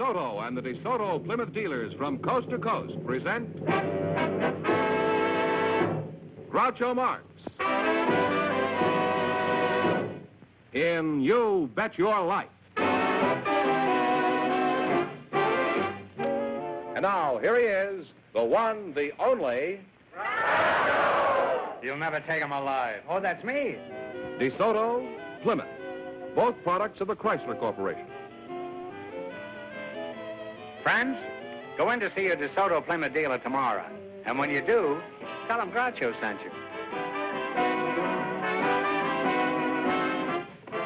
DeSoto and the DeSoto Plymouth dealers from coast to coast present Groucho Marx in You Bet Your Life. And now, here he is, the one, the only... You'll never take him alive. Oh, that's me. DeSoto, Plymouth, both products of the Chrysler Corporation. Friends, go in to see your DeSoto Plymouth dealer tomorrow. And when you do, tell him Groucho sent you.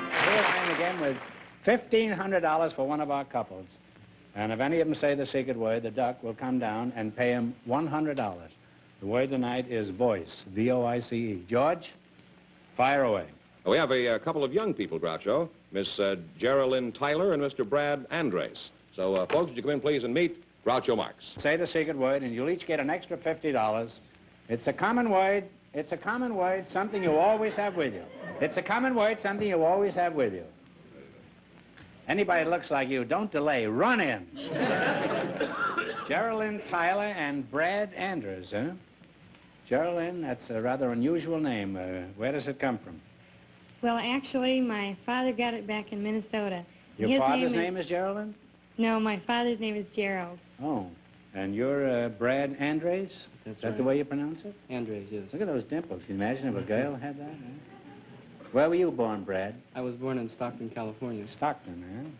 Here I am again with $1,500 for one of our couples. And if any of them say the secret word, the duck will come down and pay him $100. The word tonight is voice, V-O-I-C-E. George, fire away. We have a couple of young people, Groucho, Miss Geraldine Tyler and Mr. Brad Andres. So, folks, would you come in, please, and meet Groucho Marx. Say the secret word, and you'll each get an extra $50. It's a common word. It's a common word, something you always have with you. It's a common word, something you always have with you. Anybody that looks like you, don't delay. Run in. Geraldine Tyler and Brad Andrews, huh? Geraldine, that's a rather unusual name. Where does it come from? Well, actually, my father got it back in Minnesota. Your father's name is Geraldine? No, my father's name is Gerald. Oh, and you're Brad Andres? That's Is that right. the way you pronounce it? Andres, yes. Look at those dimples. Can you imagine if a girl had that? Huh? Where were you born, Brad? I was born in Stockton, California. Stockton, huh?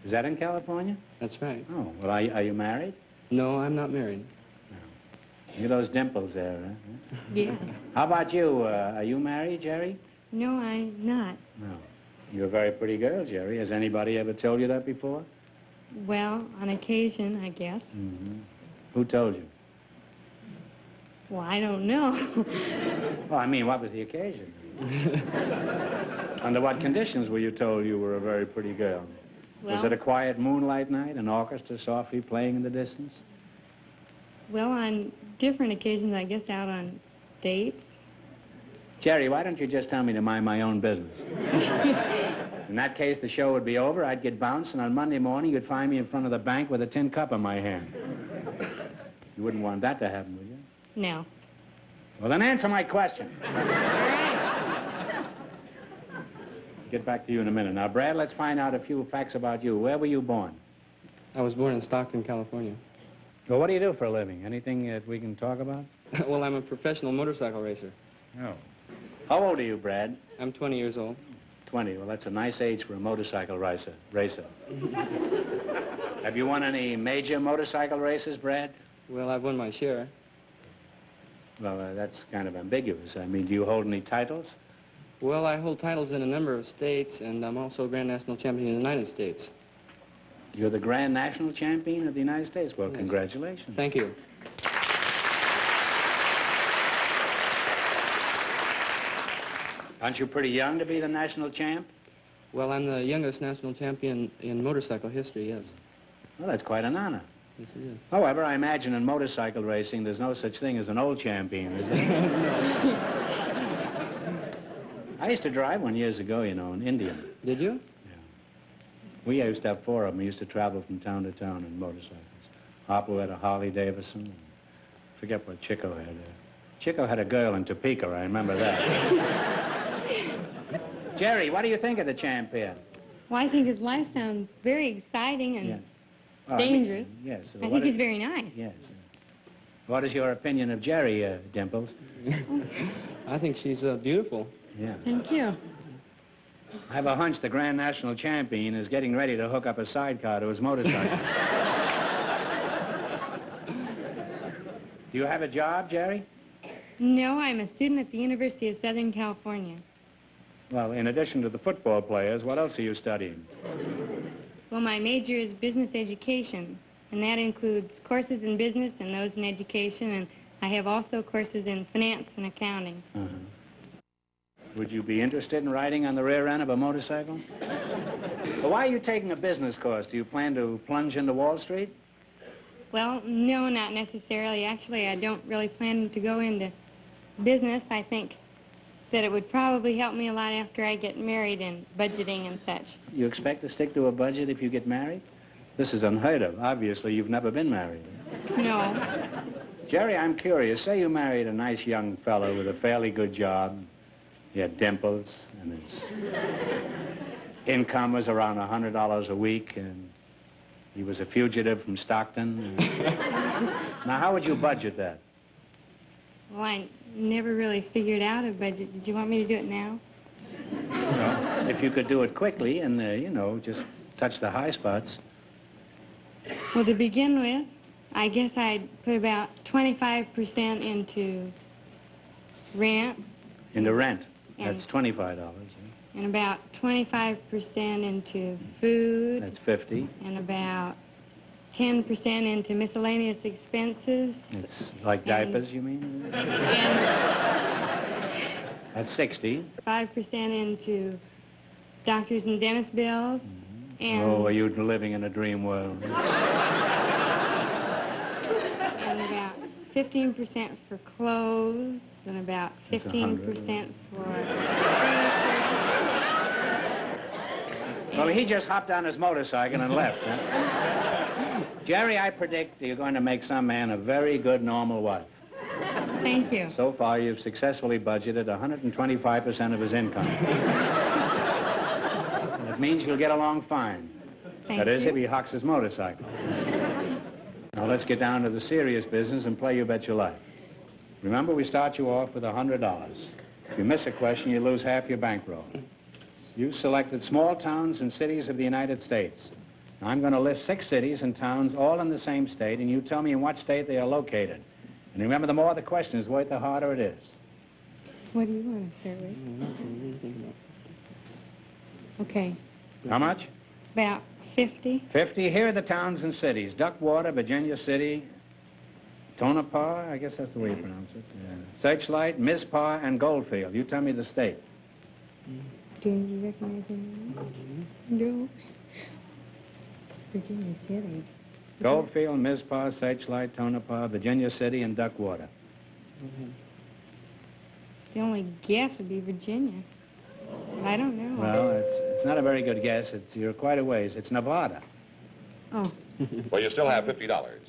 Is that in California? That's right. Oh, well, are you married? No, I'm not married. No. Look at those dimples there, huh? Yeah. How about you? Are you married, Jerry? No, I'm not. No. You're a very pretty girl, Jerry. Has anybody ever told you that before? Well, on occasion, I guess. Mm-hmm. Who told you? Well, I don't know. Well, I mean, what was the occasion? Under what conditions were you told you were a very pretty girl? Well, Was it a quiet moonlight night, an orchestra softly playing in the distance? well, on different occasions, I guess out on dates. Jerry, why don't you just tell me to mind my own business? In that case, the show would be over, I'd get bounced, and on Monday morning, you'd find me in front of the bank with a tin cup in my hand. You wouldn't want that to happen, would you? No. Well, then answer my question. All right. Get back to you in a minute. Now, Brad, let's find out a few facts about you. Where were you born? I was born in Stockton, California. Well, what do you do for a living? Anything that we can talk about? Well, I'm a professional motorcycle racer. Oh. How old are you, Brad? I'm 20 years old. 20. Well, that's a nice age for a motorcycle racer. Have you won any major motorcycle races, Brad? Well, I've won my share. Well, that's kind of ambiguous. I mean, do you hold any titles? Well, I hold titles in a number of states, and I'm also Grand National Champion in the United States. You're the Grand National Champion of the United States. Well, Yes. Congratulations. Thank you. Aren't you pretty young to be the national champ? Well, I'm the youngest national champion in motorcycle history, yes. Well, that's quite an honor. Yes, it is. However, I imagine in motorcycle racing, there's no such thing as an old champion, is there? I used to drive one years ago, you know, in India. Did you? Yeah. We used to have 4 of them. We used to travel from town to town in motorcycles. Hopper had a Harley Davidson. Forget what Chico had. Chico had a girl in Topeka, I remember that. Jerry, what do you think of the champ here? Well, I think his life sounds very exciting and Yes. Oh, I mean, dangerous. yes. I think he's very nice. Yes. What is your opinion of Jerry, Dimples? I think she's beautiful. Yeah. Thank you. I have a hunch the Grand National Champion is getting ready to hook up a sidecar to his motorcycle. Do you have a job, Jerry? No, I'm a student at the University of Southern California. Well, in addition to the football players, what else are you studying? Well, my major is business education, and that includes courses in business and those in education, and I have also courses in finance and accounting. Uh-huh. Would you be interested in riding on the rear end of a motorcycle? Well, why are you taking a business course? Do you plan to plunge into Wall Street? Well, no, not necessarily. Actually, I don't really plan to go into business. I think that it would probably help me a lot after I get married in budgeting and such. You expect to stick to a budget if you get married? This is unheard of. Obviously, you've never been married. No. Jerry, I'm curious. Say you married a nice young fellow with a fairly good job. He had dimples, and his income was around $100 a week, and he was a fugitive from Stockton. Now, how would you budget that? Well, I never really figured out a budget. Did you want me to do it now? Well, if you could do it quickly and, you know, just touch the high spots. Well, to begin with, I guess I'd put about 25% into rent. Into rent. And- That's $25. And about 25% into food. That's $50. And about 10% into miscellaneous expenses. It's like diapers, you mean? And That's $60. 5% into doctors and dentist bills. And, Oh, are you living in a dream world? and about 15% for clothes. And about That's 15% for Well, he just hopped on his motorcycle and left, huh? Jerry, I predict you're going to make some man a very good, normal wife. Thank you. So far, you've successfully budgeted 125% of his income. And it means you'll get along fine. Thank That is, you. if he hocks his motorcycle. Now, let's get down to the serious business and play You Bet Your Life. Remember, we start you off with $100. If you miss a question, you lose half your bankroll. You selected small towns and cities of the United States. Now, I'm going to list 6 cities and towns, all in the same state, and you tell me in what state they are located. And remember, the more the question is worth, the harder it is. What do you want to start with? Okay. How much? About 50. 50. Here are the towns and cities. Duckwater, Virginia City, Tonopah, I guess that's the way you pronounce it. Searchlight, Mizpah, and Goldfield. You tell me the state. Do you recognize him? No. Virginia City. Goldfield, Mizpah, Searchlight, Tonopah, Virginia City, and Duckwater. The only guess would be Virginia. I don't know. Well, it's not a very good guess. You're quite a ways. It's Nevada. Oh. Well, you still have $50.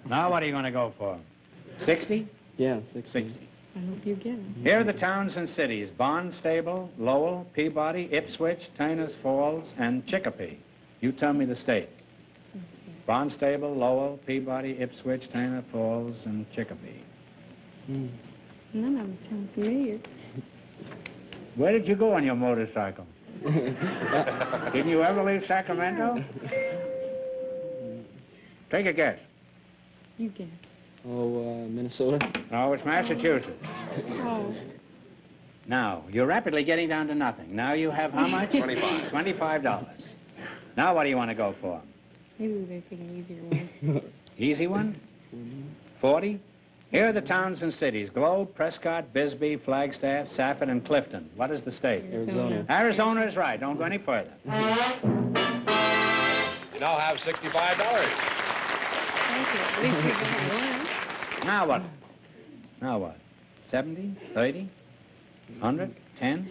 Now what are you going to go for? 60? Yeah, 60. 60. I hope you get it. Here are the towns and cities. Barnstable, Lowell, Peabody, Ipswich, Tainer's Falls, and Chicopee. You tell me the state. Barnstable, Lowell, Peabody, Ipswich, Tainer Falls, and Chicopee. None of them sound familiar. Where did you go on your motorcycle? Didn't you ever leave Sacramento? Take a guess. You guess. Oh, Minnesota. No, it's Massachusetts. Oh. Now, you're rapidly getting down to nothing. Now you have how much? 25. $25. Now what do you want to go for? Maybe we better pick an easier one. Easy one? 40? Here are the towns and cities. Globe, Prescott, Bisbee, Flagstaff, Safford, and Clifton. What is the state? Arizona. Arizona is right. Don't go any further. You now have $65. Thank you. At least you're going to one. Now what? Now what? 70? 30? 100? 10?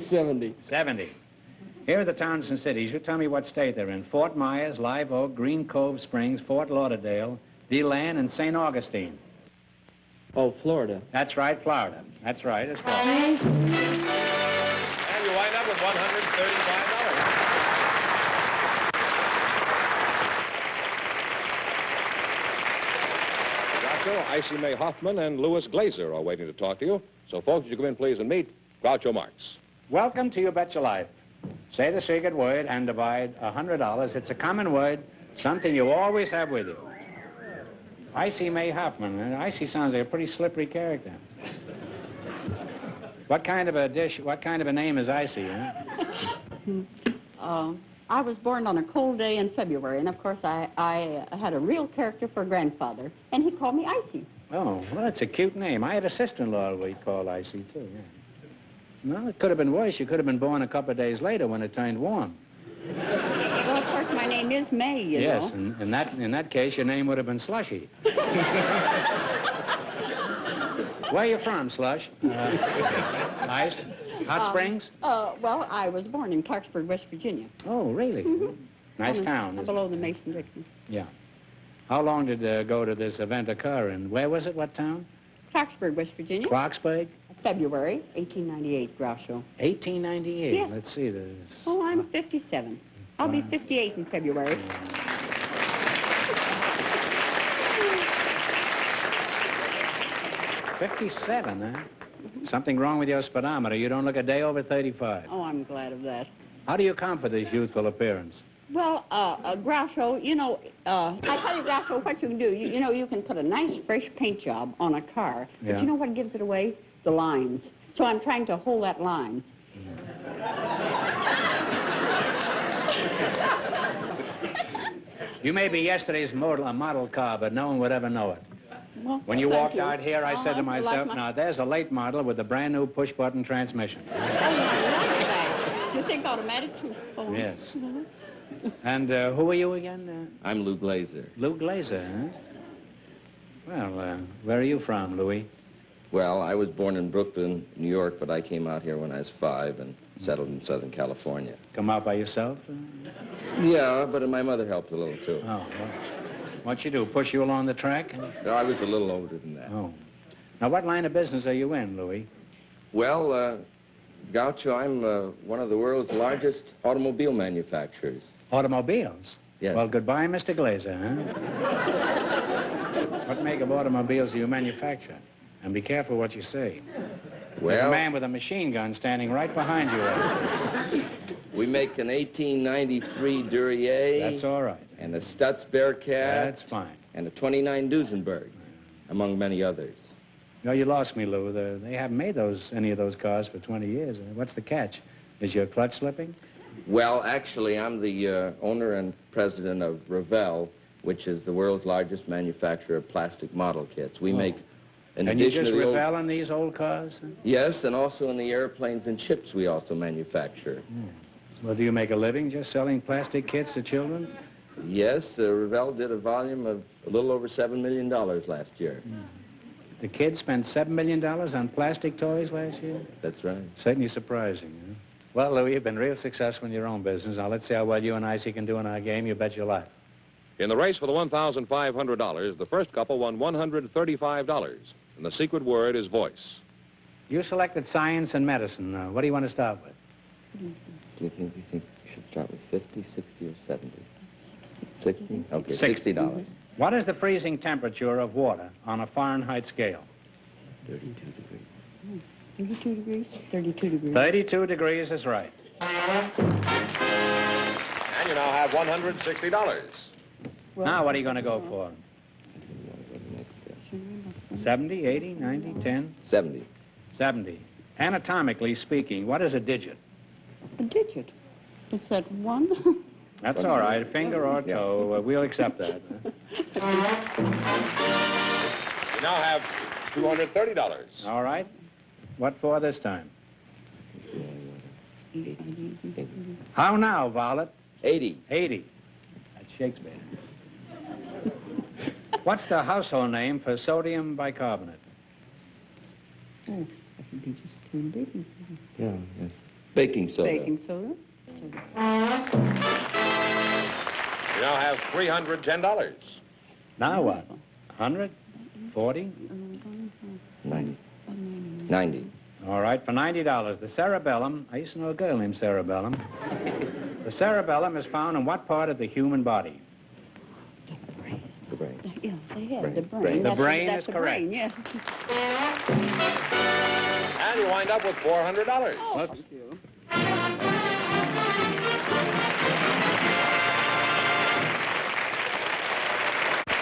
70. 70. Here are the towns and cities. You tell me what state they're in. Fort Myers, Live Oak, Green Cove Springs, Fort Lauderdale, DeLand, and St. Augustine. Oh, Florida. That's right, Florida. That's right. It's Florida. And you wind up with $135. Groucho, Icy May Hoffman, and Louis Glazer are waiting to talk to you. So, folks, would you come in, please, and meet Groucho Marx. Welcome to You Bet Your Life. Say the secret word and divide $100. It's a common word, something you always have with you. Icy May Hoffman. Icy sounds like a pretty slippery character. What kind of a dish, what kind of a name is Icy, huh? I was born on a cold day in February, and of course I had a real character for a grandfather, and he called me Icy. Oh, well, that's a cute name. I had a sister-in-law we called Icy, too, yeah. Well, it could have been worse. You could have been born a couple of days later when it turned warm. Well, of course, my name is May, you know. Yes, and in that case, your name would have been Slushy. Where are you from, Slush? Ice? Hot Springs? Well, I was born in Clarksburg, West Virginia. Oh, really? Mm-hmm. Nice town, isn't Below the Mason-Dixon. Yeah. How long did go to this event occur, and where was it? What town? Clarksburg, West Virginia. Clarksburg? February 1898, Groucho. 1898. Yes. Let's see this. Oh, I'm 57. I'll be 58 in February. 57, huh? Something wrong with your speedometer. You don't look a day over 35. Oh, I'm glad of that. How do you account for this youthful appearance? Well, Groucho, you know, I tell you, Groucho, what you can do, you know, you can put a nice fresh paint job on a car, Yeah. but you know what gives it away? The lines. So I'm trying to hold that line. You may be yesterday's model car, but no one would ever know it. Well, When you thank walked you. out here, I said to I like myself, my- now, there's a late model with a brand-new push-button transmission. Oh, I love that. You think automatic, too? Oh. Yes. And who are you again? I'm Lou Glazer. Lou Glazer, huh? Well, where are you from, Louis? Well, I was born in Brooklyn, New York, but I came out here when I was 5 and settled in Southern California. Come out by yourself? Yeah, but my mother helped a little, too. Oh, well, what'd you do, push you along the track? No, I was a little older than that. Oh. Now, what line of business are you in, Louis? Well, Groucho, I'm one of the world's largest automobile manufacturers. Automobiles? Yes. Well, goodbye, Mr. Glazer, huh? What make of automobiles do you manufacture? And be careful what you say. There's a Well, man with a machine gun standing right behind you. we make an 1893 Duryea. That's all right. And a Stutz Bearcat. That's fine. And a 29 Duesenberg, among many others. No, you lost me, Lou. They haven't made any of those cars for 20 years. What's the catch? Is your clutch slipping? Well, actually, I'm the owner and president of Revell, which is the world's largest manufacturer of plastic model kits. We make, in And you addition just to the old... revel in these old cars? Huh? Yes, and also in the airplanes and ships we also manufacture. Well, do you make a living just selling plastic kits to children? Yes, Revell did a volume of a little over $7 million last year. The kids spent $7 million on plastic toys last year? That's right. Certainly surprising, huh? Well, Louis, you've been real successful in your own business. Now, let's see how well you and Icy can do in our game. You bet your life. In the race for the $1,500, the first couple won $135, and the secret word is voice. You selected science and medicine. What do you want to start with? Do you think we should start with 50, 60, or 70? 60? Okay, $60. What is the freezing temperature of water on a Fahrenheit scale? 32 degrees. 32 degrees? 32 degrees. 32 degrees is right. And you now have $160. Well, Now, what are you going to go for? 70, 80, 90, 10? 70. 70. Anatomically speaking, what is a digit? A digit. Is that one? That's all right, finger or toe. We'll accept that. You now have $230. All right. What for this time? How now, Violet? 80. 80. That's Shakespeare. What's the household name for sodium bicarbonate? Oh, I think they just turned baking soda. Yeah, yes. Baking soda. Baking soda? You now have $310. Now what? 100? 40? 90. 90. All right, for $90. The cerebellum, I used to know a girl named Cerebellum. The cerebellum is found in what part of the human body? The brain. Yeah, they have Brain. the brain. Brain. The That's brain that's is the correct. Brain, yes. And you wind up with $400. Oh, Whoops. thank you.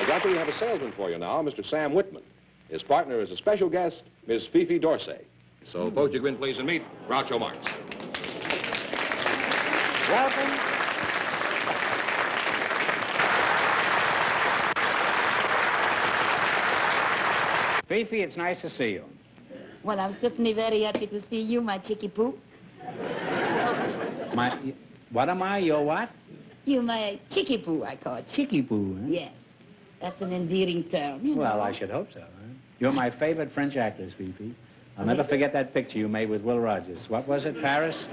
Doctor, we have a salesman for you now, Mr. Sam Whitman. His partner is a special guest, Miss Fifi Dorsey. So, folks, you come in, please, and meet Groucho Marx. Welcome. Fifi, it's nice to see you. Well, I'm certainly very happy to see you, my chicky poo. What am I? Your what? You, my chicky poo, I call it. Chicky poo, huh? Yes. That's an endearing term, you Well, know. I should hope so, huh? You're my favorite French actress, Fifi. I'll never forget that picture you made with Will Rogers. What was it, Paris?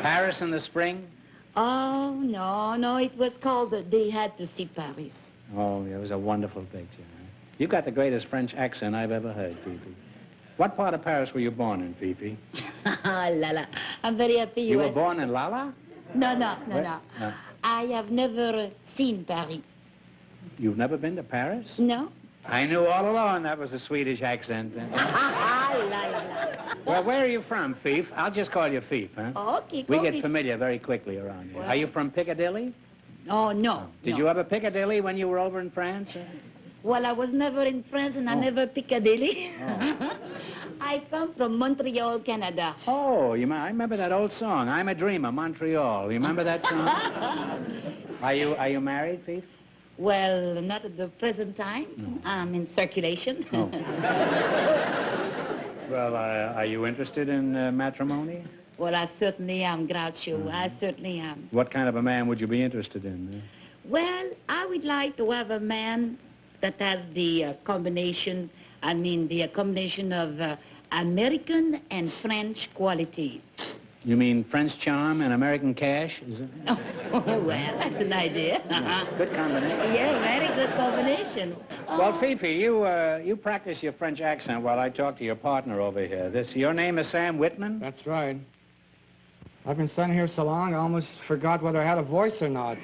Paris in the spring? Oh, no, it was called They Had to See Paris. Oh, it was a wonderful picture. You got the greatest French accent I've ever heard, Fifi. What part of Paris were you born in, Fifi? Lala, I'm very happy You were asked. born in Lala? No. No. I have never seen Paris. You've never been to Paris? No? I knew all along that was a Swedish accent. La. Well, where are you from, Fief? I'll just call you Fief, huh? Okay, We call get me. familiar very quickly around here. Well- Are you from Piccadilly? Oh, no. Did no. you ever Piccadilly when you were over in France? Well, I was never in France and I Oh. never Piccadilly. Oh. I come from Montreal, Canada. Oh, I remember that old song, I'm a Dreamer, Montreal. You remember that song? Are you married, Fief? Well, not at the present time. No. I'm in circulation. Oh. Well, are you interested in matrimony? Well, I certainly am, Groucho. I certainly am. What kind of a man would you be interested in? Well, I would like to have a man that has the combination of American and French qualities. You mean French charm and American cash? Is it? Oh, well, that's an idea. Good combination. Yeah, very good combination. Well, Fifi, you practice your French accent while I talk to your partner over here. Your name is Sam Whitman? That's right. I've been standing here so long, I almost forgot whether I had a voice or not.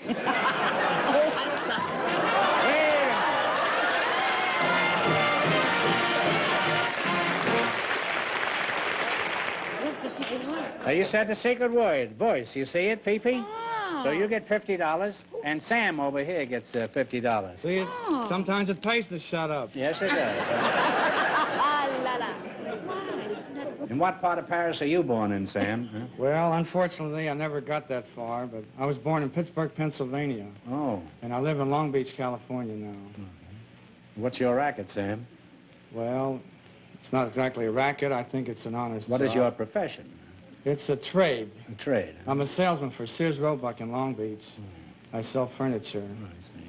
You said the secret word, voice. You see it, Fifi? Oh. So you get $50, and Sam over here gets $50. See, Oh. sometimes it pays to shut up. Yes, it does. La la. Wow, In what part of Paris are you born in, Sam? Huh? Well, unfortunately, I never got that far, but I was born in Pittsburgh, Pennsylvania, Oh. and I live in Long Beach, California now. What's your racket, Sam? Well, it's not exactly a racket. I think it's an honest What is job. your profession? It's a trade. A trade. I'm a salesman for Sears Roebuck in Long Beach. I sell furniture. I see.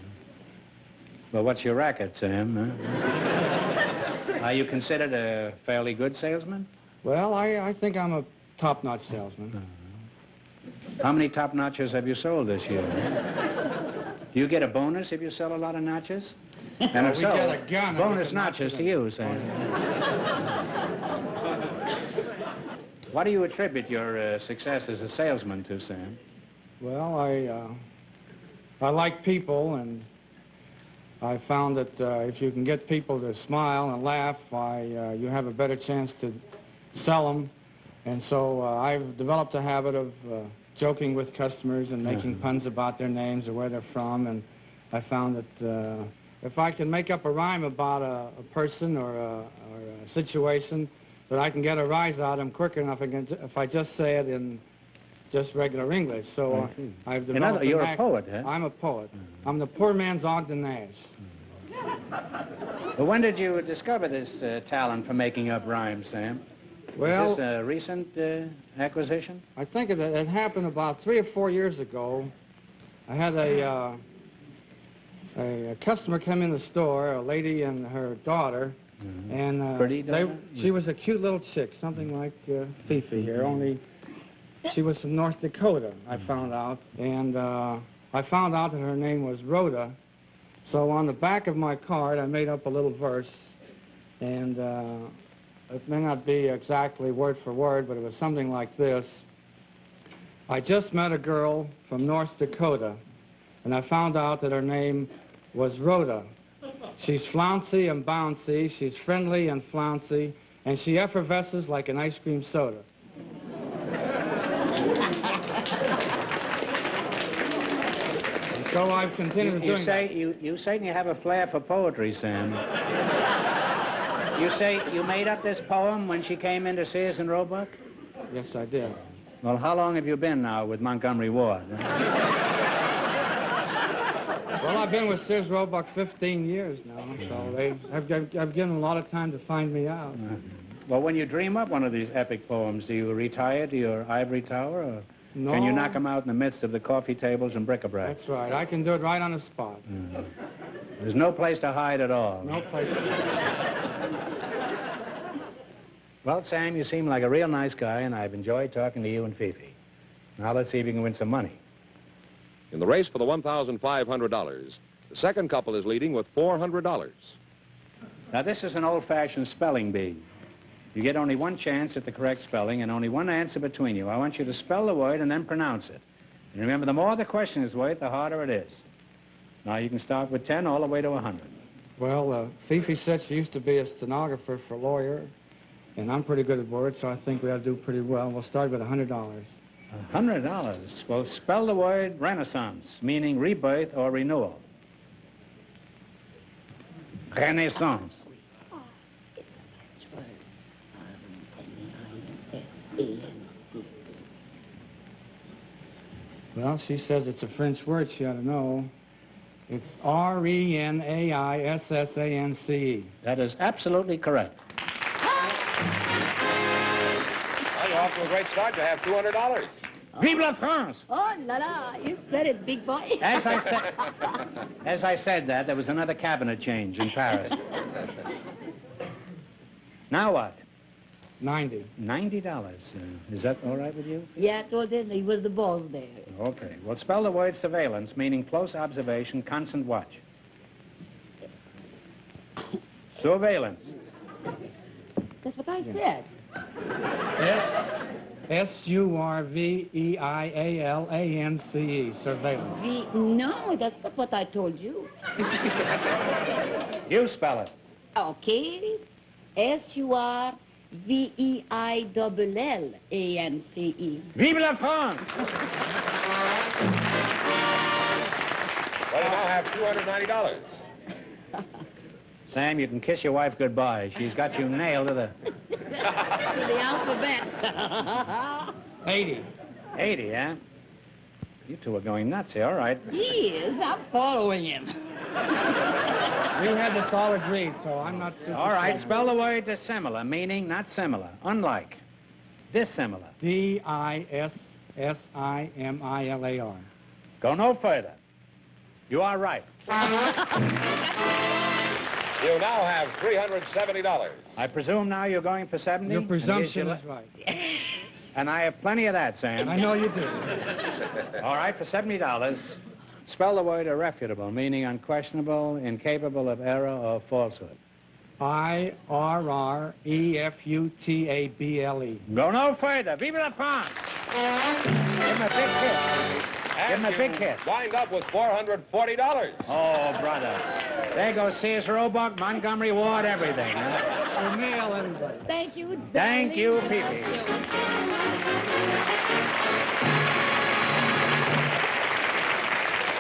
Well, what's your racket, Sam? Huh? Are you considered a fairly good salesman? Well, I think I'm a top-notch salesman. How many top notches have you sold this year? Do you get a bonus if you sell a lot of notches? And if we so, get a gun. bonus notches to you, Sam. What do you attribute your success as a salesman to, Sam? Well, I like people, and I found that if you can get people to smile and laugh, you have a better chance to sell them. And so I've developed a habit of joking with customers and making puns about their names or where they're from. And I found that if I can make up a rhyme about a person or a situation, that I can get a rise out of them quicker enough if I just say it in just regular English. So I've developed You're a poet, huh? I'm a poet. I'm the poor man's Ogden Nash. Well, when did you discover this talent for making up rhymes, Sam? Well, Is this a recent acquisition? I think it happened about 3 or 4 years ago. I had a customer come in the store, a lady and her daughter, and Pretty daughter? she was a cute little chick, something like Fifi here, only she was from North Dakota, I found out. And I found out that her name was Rhoda. So on the back of my card, I made up a little verse, and it may not be exactly word for word, but it was something like this. I just met a girl from North Dakota, and I found out that her name was Rhoda. She's flouncy and bouncy, she's friendly and flouncy, and she effervesces like an ice cream soda. And so I've continued doing that. You certainly have a flair for poetry, Sam. You say you made up this poem when she came into Sears and Roebuck? Yes, I did. Well, how long have you been now with Montgomery Ward? Well, I've been with Sears Roebuck 15 years now, so I've given them a lot of time to find me out. Well, when you dream up one of these epic poems, do you retire to your ivory tower, or No. can you knock them out in the midst of the coffee tables and bric-a-brac? That's right. I can do it right on the spot. There's no place to hide at all. No place. Well, Sam, you seem like a real nice guy, and I've enjoyed talking to you and Fifi. Now let's see if you can win some money. In the race for the $1,500, the second couple is leading with $400. Now, this is an old-fashioned spelling bee. You get only one chance at the correct spelling and only one answer between you. I want you to spell the word and then pronounce it. And remember, the more the question is worth, the harder it is. Now, you can start with 10 all the way to 100. Well, Fifi said she used to be a stenographer for a lawyer, and I'm pretty good at words, so I think we ought to do pretty well. We'll start with $100. $100? Well, spell the word Renaissance, meaning rebirth or renewal. Renaissance. Well, she says it's a French word she ought to know. It's R-E-N-A-I-S-S-A-N-C-E. That is absolutely correct. Well, you're off to a great start. You have $200. Vive la France! Oh, la la, you said it, big boy. As I said that, there was another cabinet change in Paris. Now what? 90. $90. Is that all right with you? Yeah, I told him he was the boss there. Okay. Well, spell the word surveillance, meaning close observation, constant watch. Surveillance. That's what I said. S-U-R-V-E-I-A-L-A-N-C-E, surveillance. No, that's not what I told you. You spell it. Okay. S-U-R-V-E-I-L-L-A-N-C-E. Vive la France! Well, you now have $290. Sam, you can kiss your wife goodbye. She's got you nailed to the... To the alphabet. 80. 80, huh? You two are going nuts here. All right. He is. I'm following him. We had this all agreed, so I'm not super. All right, spell the word dissimilar, meaning not similar, unlike. Dissimilar. D-I-S-S-I-M-I-L-A-R. Go no further. You are right. You now have $370. I presume now you're going for 70? Your And here's presumption your is right. And I have plenty of that, Sam. I know you do. All right, for $70, spell the word irrefutable, meaning unquestionable, incapable of error or falsehood. I-R-R-E-F-U-T-A-B-L-E. Go no further. Vive la France! Give him a big kiss. Give him a big kiss. Wind up with $440. Oh, brother. There goes Sears Roebuck, Montgomery Ward, everything. Huh? We'll mail anybody. Thank you, Thank you, Fifi.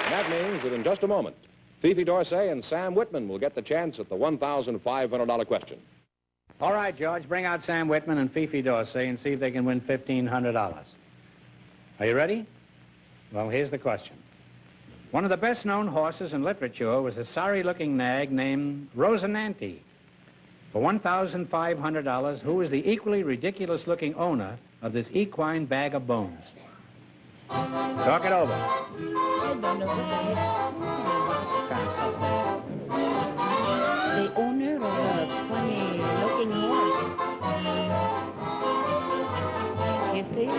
That means that in just a moment, Fifi Dorsey and Sam Whitman will get the chance at the $1,500 question. All right, George, bring out Sam Whitman and Fifi Dorsey and see if they can win $1,500. Are you ready? Well, here's the question. One of the best-known horses in literature was a sorry-looking nag named Rosinante. For $1,500, who is the equally ridiculous-looking owner of this equine bag of bones? Talk it over. The owner of a funny-looking horse. You see? No.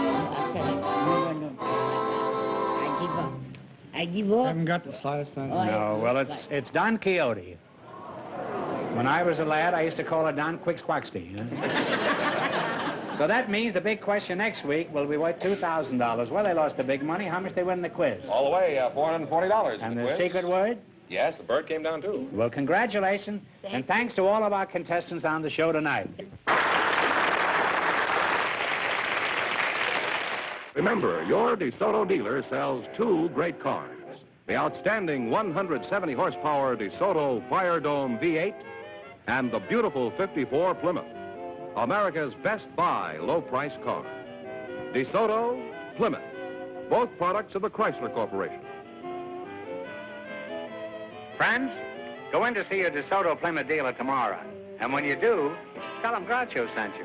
I give I up. haven't got the slightest idea. Oh, No, well, it's Don Quixote. When I was a lad, I used to call her Don Quixquaxty. So that means the big question next week will be worth $2,000. Well, they lost the big money. How much they win in the quiz? All the way, $440. And the quiz. secret word? Yes, the bird came down, too. Well, congratulations. And thanks to all of our contestants on the show tonight. Remember, your DeSoto dealer sells two great cars. The outstanding 170-horsepower DeSoto Fire Dome V8 and the beautiful 54 Plymouth. America's best buy low-price car. DeSoto, Plymouth, both products of the Chrysler Corporation. Friends, go in to see your DeSoto Plymouth dealer tomorrow. And when you do, tell him Groucho sent you.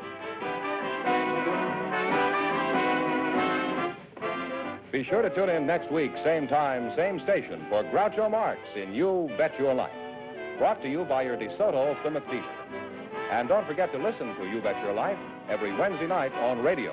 Be sure to tune in next week, same time, same station, for Groucho Marx in You Bet Your Life. Brought to you by your DeSoto Plymouth dealer. And don't forget to listen to You Bet Your Life every Wednesday night on radio.